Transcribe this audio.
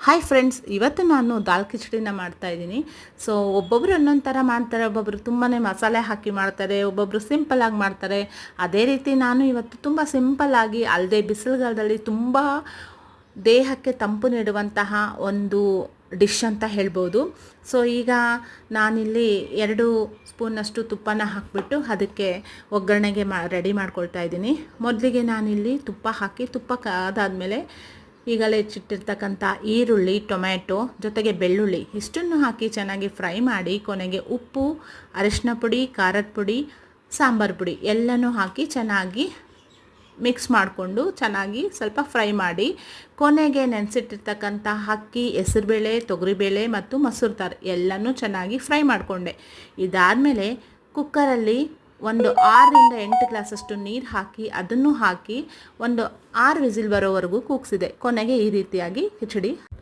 Hi friends, ಇವತ್ತು ನಾನು ದಾಲ್ ಕಿಚಡಿನ ಮಾಡ್ತಾಯಿದ್ದೀನಿ. ಸೊ ಒಬ್ಬೊಬ್ಬರು ಒಂದೊಂದು ಥರ ಮಾಡ್ತಾರೆ. ಒಬ್ಬೊಬ್ಬರು ತುಂಬಾ ಮಸಾಲೆ ಹಾಕಿ ಮಾಡ್ತಾರೆ, ಒಬ್ಬೊಬ್ಬರು ಸಿಂಪಲ್ಲಾಗಿ ಮಾಡ್ತಾರೆ. ಅದೇ ರೀತಿ ನಾನು ಇವತ್ತು ತುಂಬ ಸಿಂಪಲ್ಲಾಗಿ ಅಲ್ಲದೆ ಬಿಸಿಲುಗಾಲದಲ್ಲಿ ತುಂಬ ದೇಹಕ್ಕೆ ತಂಪು ನೀಡುವಂತಹ ಒಂದು ಡಿಶ್ ಅಂತ ಹೇಳ್ಬೋದು. ಸೊ ಈಗ ನಾನಿಲ್ಲಿ 2 ಸ್ಪೂನಷ್ಟು ತುಪ್ಪನ ಹಾಕಿಬಿಟ್ಟು ಅದಕ್ಕೆ ಒಗ್ಗರಣೆಗೆ ರೆಡಿ ಮಾಡ್ಕೊಳ್ತಾ ಇದ್ದೀನಿ. ಮೊದಲಿಗೆ ನಾನಿಲ್ಲಿ ತುಪ್ಪ ಹಾಕಿ ತುಪ್ಪ ಕಾದಾದಮೇಲೆ ಈಗಲೇ ಹೆಚ್ಚಿಟ್ಟಿರ್ತಕ್ಕಂಥ ಈರುಳ್ಳಿ, ಟೊಮ್ಯಾಟೊ ಜೊತೆಗೆ ಬೆಳ್ಳುಳ್ಳಿ ಇಷ್ಟನ್ನು ಹಾಕಿ ಚೆನ್ನಾಗಿ ಫ್ರೈ ಮಾಡಿ ಕೊನೆಗೆ ಉಪ್ಪು, ಅರಿಶಿನ ಪುಡಿ, ಖಾರದ ಪುಡಿ, ಸಾಂಬಾರು ಪುಡಿ ಎಲ್ಲನೂ ಹಾಕಿ ಚೆನ್ನಾಗಿ ಮಿಕ್ಸ್ ಮಾಡಿಕೊಂಡು ಚೆನ್ನಾಗಿ ಸ್ವಲ್ಪ ಫ್ರೈ ಮಾಡಿ ಕೊನೆಗೆ ನೆನೆಸಿಟ್ಟಿರ್ತಕ್ಕಂಥ ಅಕ್ಕಿ, ಹೆಸರುಬೇಳೆ, ತೊಗರಿಬೇಳೆ ಮತ್ತು ಮಸೂರ್ ದಾಲ್ ಎಲ್ಲನೂ ಚೆನ್ನಾಗಿ ಫ್ರೈ ಮಾಡಿಕೊಂಡೆ. ಇದಾದಮೇಲೆ ಕುಕ್ಕರಲ್ಲಿ ಒಂದು 6ರಿಂದ 8 ಗ್ಲಾಸಷ್ಟು ನೀರು ಹಾಕಿ ಅದನ್ನು ಹಾಕಿ ಒಂದು 6 ವಿಸಿಲ್ ಬರೋವರೆಗೂ ಕೂಗಿಸಿದೆ. ಕೊನೆಗೆ ಈ ರೀತಿಯಾಗಿ ಕಿಚಡಿ